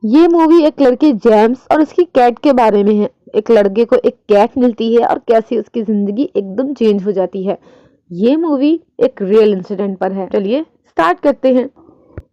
ये मूवी एक लड़के जेम्स और उसकी कैट के बारे में है। एक लड़के को एक कैट मिलती है और कैसे उसकी जिंदगी एकदम चेंज हो जाती है। ये मूवी एक रियल इंसिडेंट पर है। चलिए स्टार्ट करते हैं।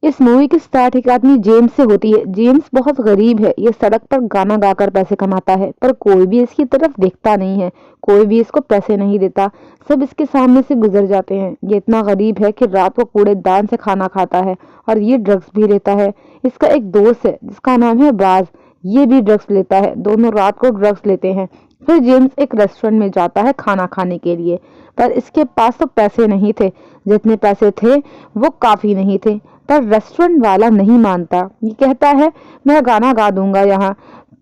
इस मूवी की स्टार्ट एक आदमी जेम्स से होती है। जेम्स बहुत गरीब है। ये सड़क पर गाना गाकर पैसे कमाता है, पर कोई भी इसकी तरफ देखता नहीं है। कोई भी इसको पैसे नहीं देता। सब इसके सामने से गुजर जाते हैं। ये इतना गरीब है कि रात को कूड़ेदान से खाना खाता है और ये ड्रग्स भी लेता है। इसका एक दोस्त है जिसका नाम है बाज। ये भी ड्रग्स लेता है। दोनों रात को ड्रग्स लेते हैं। फिर जेम्स एक रेस्टोरेंट में जाता है खाना खाने के लिए, पर इसके पास तो पैसे नहीं थे। जितने पैसे थे वो काफी नहीं थे, पर रेस्टोरेंट वाला नहीं मानता। ये कहता है मैं गाना गा दूंगा यहाँ,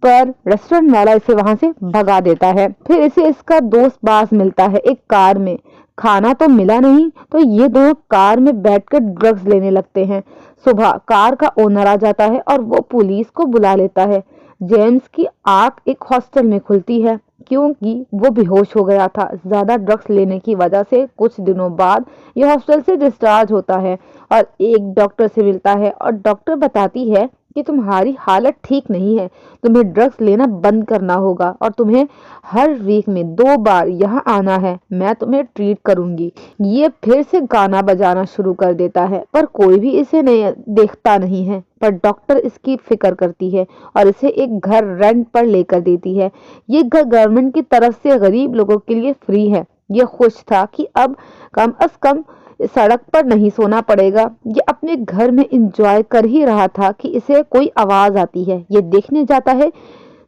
पर रेस्टोरेंट वाला इसे वहां से भगा देता है। फिर इसे इसका दोस्त बास मिलता है एक कार में। खाना तो मिला नहीं, तो ये दोनों कार में बैठकर ड्रग्स लेने लगते हैं। सुबह कार का ओनर आ जाता है और वो पुलिस को बुला लेता है। जेम्स की आंख एक हॉस्टल में खुलती है क्योंकि वो बेहोश हो गया था ज्यादा ड्रग्स लेने की वजह से। कुछ दिनों बाद ये हॉस्टल से डिस्चार्ज होता है और एक डॉक्टर से मिलता है और डॉक्टर बताती है कि तुम्हारी हालत ठीक नहीं है, तुम्हें ड्रग्स लेना बंद करना होगा और तुम्हें हर वीक में 2 बार यहाँ आना है, मैं तुम्हें ट्रीट करूंगी। ये फिर से गाना बजाना शुरू कर देता है, पर कोई भी इसे नहीं देखता नहीं है। पर डॉक्टर इसकी फिक्र करती है और इसे एक घर रेंट पर लेकर देती है। ये घर गवर्नमेंट की तरफ से गरीब लोगों के लिए फ्री है। ये खुश था कि अब कम अज कम सड़क पर नहीं सोना पड़ेगा। ये अपने घर में एंजॉय कर ही रहा था कि इसे कोई आवाज आती है। ये देखने जाता है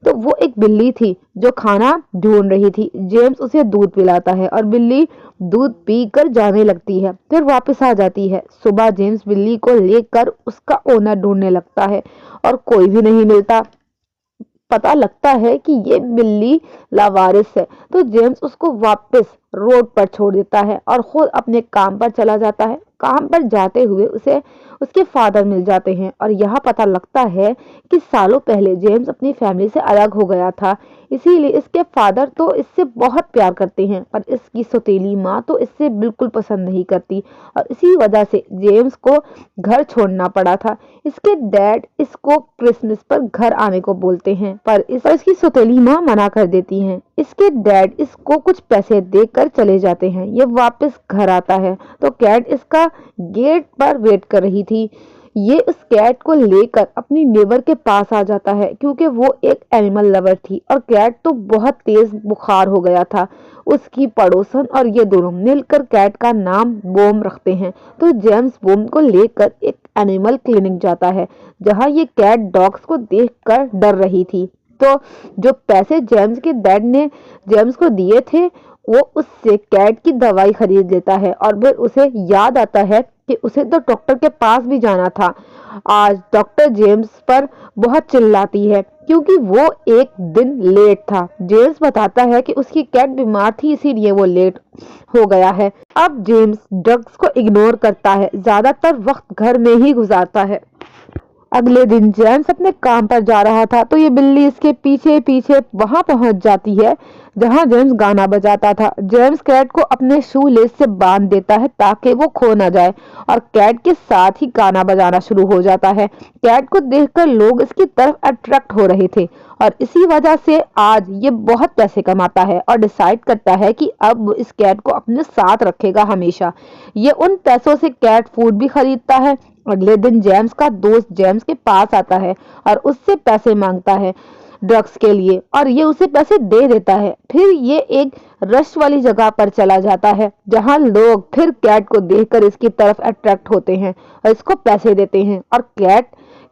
तो वो एक बिल्ली थी जो खाना ढूंढ रही थी। जेम्स उसे दूध पिलाता है और बिल्ली दूध पीकर जाने लगती है, फिर वापस आ जाती है। सुबह जेम्स बिल्ली को लेकर उसका ओनर ढूंढने लगता है और कोई भी नहीं मिलता। पता लगता है कि ये बिल्ली लावारिस है, तो जेम्स उसको वापस रोड पर छोड़ देता है और खुद अपने काम पर चला जाता है। काम पर जाते हुए उसे उसके फादर मिल जाते हैं और यहाँ पता लगता है कि सालों पहले जेम्स अपनी फैमिली से अलग हो गया था, इसीलिए इसके फादर तो इससे बहुत प्यार करते हैं, पर इसकी सौतेली माँ तो इससे बिल्कुल पसंद नहीं करती और इसी वजह से जेम्स को घर छोड़ना पड़ा था। इसके डैड इसको क्रिसमस पर घर आने को बोलते हैं, पर इसकी सौतेली माँ मना कर देती हैं। इसके डैड इसको कुछ पैसे देकर चले जाते हैं। ये वापस घर आता है तो कैट इसका गेट पर वेट कर रही थी। ये उस कैट को लेकर अपनी नेबर के पास आ जाता है क्योंकि वो एक एनिमल लवर थी और कैट तो बहुत तेज बुखार हो गया था। उसकी पड़ोसन और ये दोनों मिलकर कैट का नाम बोम रखते हैं। तो जेम्स बोम को लेकर एक एनिमल क्लिनिक जाता है जहां ये कैट डॉग्स को देखकर डर रही थी। तो जो पैसे जेम्स के डैड ने जेम्स को दिए थे वो उससे कैट की दवाई खरीद लेता है और फिर उसे याद आता है कि उसे तो डॉक्टर के पास भी जाना था। आज डॉक्टर जेम्स पर बहुत चिल्लाती है क्योंकि वो एक दिन लेट था। जेम्स बताता है कि उसकी कैट बीमार थी इसीलिए वो लेट हो गया है। अब जेम्स ड्रग्स को इग्नोर करता है, ज्यादातर वक्त घर में ही गुजारता है। अगले दिन जेम्स अपने काम पर जा रहा था तो ये बिल्ली इसके पीछे पीछे वहां पहुंच जाती है जहां जेम्स गाना बजाता था। जेम्स कैट को अपने शू लेस से बांध देता है ताकि वो खो ना जाए और कैट के साथ ही गाना बजाना शुरू हो जाता है। कैट को देखकर लोग इसकी तरफ अट्रैक्ट हो रहे थे और इसी वजह से आज ये बहुत पैसे कमाता है और डिसाइड करता है कि अब इस कैट को अपने साथ रखेगा हमेशा। ये उन पैसों से कैट फूड भी खरीदता है। अगले दिन जेम्स का दोस्त जेम्स के पास आता है और उससे पैसे मांगता है ड्रग्स के लिए और ये उसे पैसे दे देता है। फिर ये एक रश वाली जगह पर चला जाता है जहां लोग फिर कैट को देखकर इसकी तरफ अट्रैक्ट होते हैं और इसको पैसे देते हैं और कैट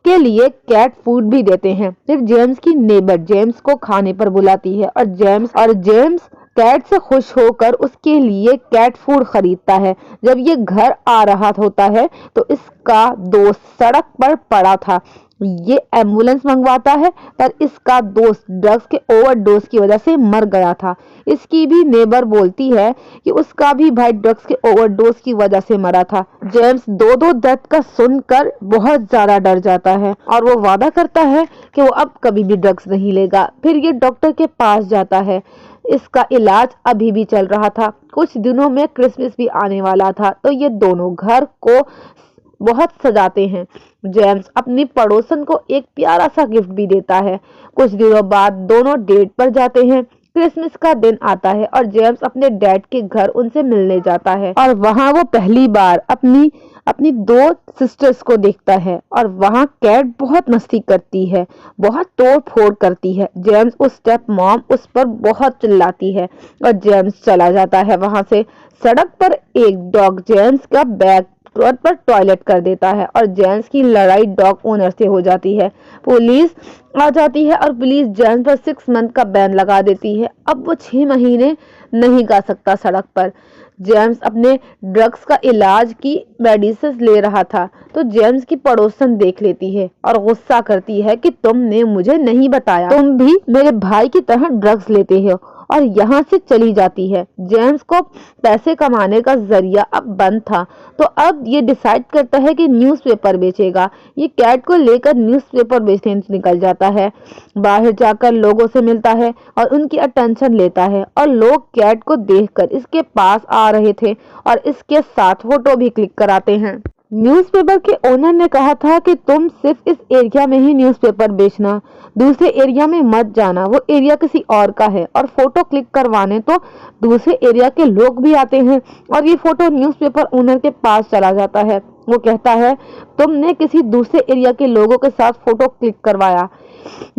के लिए कैट फूड भी देते हैं। फिर जेम्स की नेबर जेम्स को खाने पर बुलाती है और जेम्स कैट से खुश होकर उसके लिए कैट फूड खरीदता है। जब ये घर आ रहा होता है तो इसका दोस्त सड़क पर पड़ा था। ये एम्बुलेंस मंगवाता है पर इसका दोस्त ड्रग्स के ओवरडोज की वजह से मर गया था। इसकी भी नेबर बोलती है कि उसका भी भाई ड्रग्स के ओवरडोज की वजह से मरा था। जेम्स दो डेथ का सुनकर बहुत ज्यादा डर जाता है और वो वादा करता है कि वो अब कभी भी ड्रग्स नहीं लेगा। फिर ये डॉक्टर के पास जाता है। इसका इलाज अभी भी चल रहा था। कुछ दिनों में क्रिसमस भी आने वाला था तो ये दोनों घर को बहुत सजाते हैं। जेम्स अपनी पड़ोसन को एक प्यारा सा गिफ्ट भी देता है। कुछ दिनों बाद दोनों डेट पर जाते हैं। क्रिसमस का दिन आता है और जेम्स अपने डैड के घर उनसे मिलने जाता है और वहाँ वो पहली बार अपनी अपनी दो सिस्टर्स को देखता है और वहाँ कैट बहुत मस्ती करती है, बहुत तोड़ फोड़ करती है। जेम्स उस स्टेप मॉम उस पर बहुत चिल्लाती है और जेम्स चला जाता है वहां से। सड़क पर एक डॉग जेम्स का बैग पर टॉयलेट कर देता है और जेम्स की लड़ाई डॉग ओनर से हो जाती है। पुलिस आ जाती है और पुलिस जेम्स पर 6 मंथ का बैन लगा देती है। अब वो 6 महीने नहीं गा सकता सड़क पर। जेम्स अपने ड्रग्स का इलाज की मेडिसिन ले रहा था तो जेम्स की पड़ोसन देख लेती है और गुस्सा करती है कि तुमने मुझे नहीं बताया, तुम भी मेरे भाई की तरह ड्रग्स लेते हो, और यहाँ से चली जाती है। जेम्स को पैसे कमाने का जरिया अब बंद था तो अब ये डिसाइड करता है कि न्यूज़पेपर बेचेगा। ये कैट को लेकर न्यूज़पेपर बेचने निकल जाता है। बाहर जाकर लोगों से मिलता है और उनकी अटेंशन लेता है और लोग कैट को देखकर इसके पास आ रहे थे और इसके साथ फोटो भी क्लिक कराते हैं। न्यूज़पेपर के ओनर ने कहा था कि तुम सिर्फ इस एरिया में ही न्यूज़पेपर बेचना, दूसरे एरिया में मत जाना, वो एरिया किसी और का है। और फोटो क्लिक करवाने तो दूसरे एरिया के लोग भी आते हैं और ये फोटो न्यूज़पेपर ओनर के पास चला जाता है। वो कहता है तुमने किसी दूसरे एरिया के लोगों के साथ फोटो क्लिक करवाया।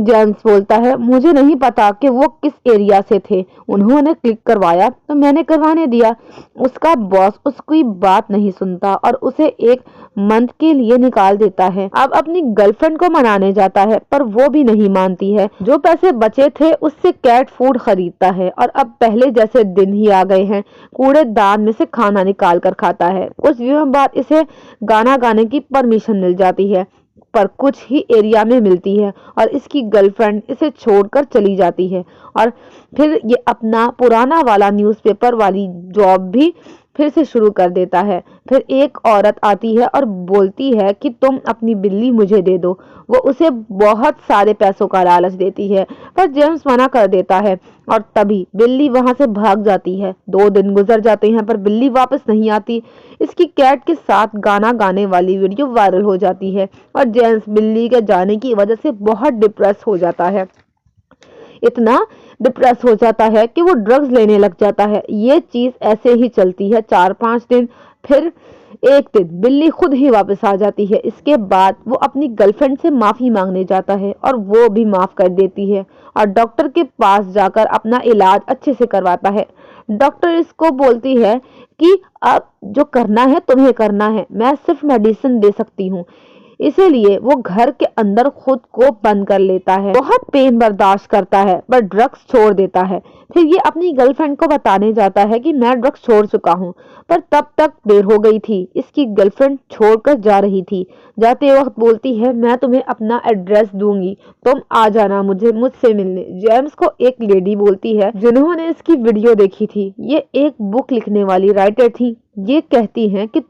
जेम्स बोलता है मुझे नहीं पता कि वो किस एरिया से थे, उन्होंने क्लिक करवाया तो मैंने करवाने दिया। उसका बॉस उसकी बात नहीं सुनता और उसे एक मंथ के लिए निकाल देता है। अब अपनी गर्लफ्रेंड को मनाने जाता है पर वो भी नहीं मानती है। जो पैसे बचे थे उससे कैट फूड खरीदता है और अब पहले जैसे दिन ही आ गए हैं। कूड़ेदान में से खाना निकाल कर खाता है। कुछ दिनों बाद इसे गाना गाने की परमिशन मिल जाती है पर कुछ ही एरिया में मिलती है और इसकी गर्लफ्रेंड इसे छोड़कर चली जाती है। और फिर ये अपना पुराना वाला न्यूज़पेपर वाली जॉब भी फिर से शुरू कर देता है। फिर एक औरत आती है और बोलती है कि तुम अपनी बिल्ली मुझे दे दो। वो उसे बहुत सारे पैसों का लालच देती है पर जेम्स मना कर देता है और तभी बिल्ली वहां से भाग जाती है। 2 दिन गुजर जाते हैं पर बिल्ली वापस नहीं आती। इसकी कैट के साथ गाना गाने वाली वीडियो वायरल हो जाती है और जेम्स बिल्ली के जाने की वजह से बहुत डिप्रेस हो जाता है। इतना डिप्रेस हो जाता है कि वो ड्रग्स लेने लग जाता है। ये चीज ऐसे ही चलती है 4-5 दिन। फिर एक दिन बिल्ली खुद ही वापस आ जाती है। इसके बाद वो अपनी गर्लफ्रेंड से माफी मांगने जाता है और वो भी माफ कर देती है और डॉक्टर के पास जाकर अपना इलाज अच्छे से करवाता है। डॉक्टर इसको बोलती है कि अब जो करना है तुम्हें करना है, मैं सिर्फ मेडिसिन दे सकती हूँ। इसीलिए वो घर के अंदर खुद को बंद कर लेता है। बहुत पेन बर्दाश्त करता है पर ड्रग्स छोड़ देता है। फिर ये अपनी गर्लफ्रेंड को बताने जाता है कि मैं ड्रग्स छोड़ चुका हूँ पर तब तक देर हो गई थी। इसकी गर्लफ्रेंड छोड़कर जा रही थी। जाते वक्त बोलती है मैं तुम्हें अपना एड्रेस दूंगी, तुम आ जाना मुझसे मिलने। जेम्स को एक लेडी बोलती है जिन्होंने इसकी वीडियो देखी थी, ये एक बुक लिखने वाली राइटर थी। ये कहती हैं कि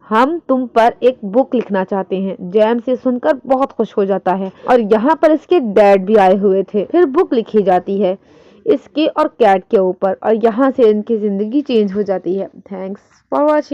हम तुम पर एक बुक लिखना चाहते हैं। जेम्स ये सुनकर बहुत खुश हो जाता है और यहाँ पर इसके डैड भी आए हुए थे। फिर बुक लिखी जाती है इसके और कैट के ऊपर और यहाँ से इनकी जिंदगी चेंज हो जाती है। Thanks for watching.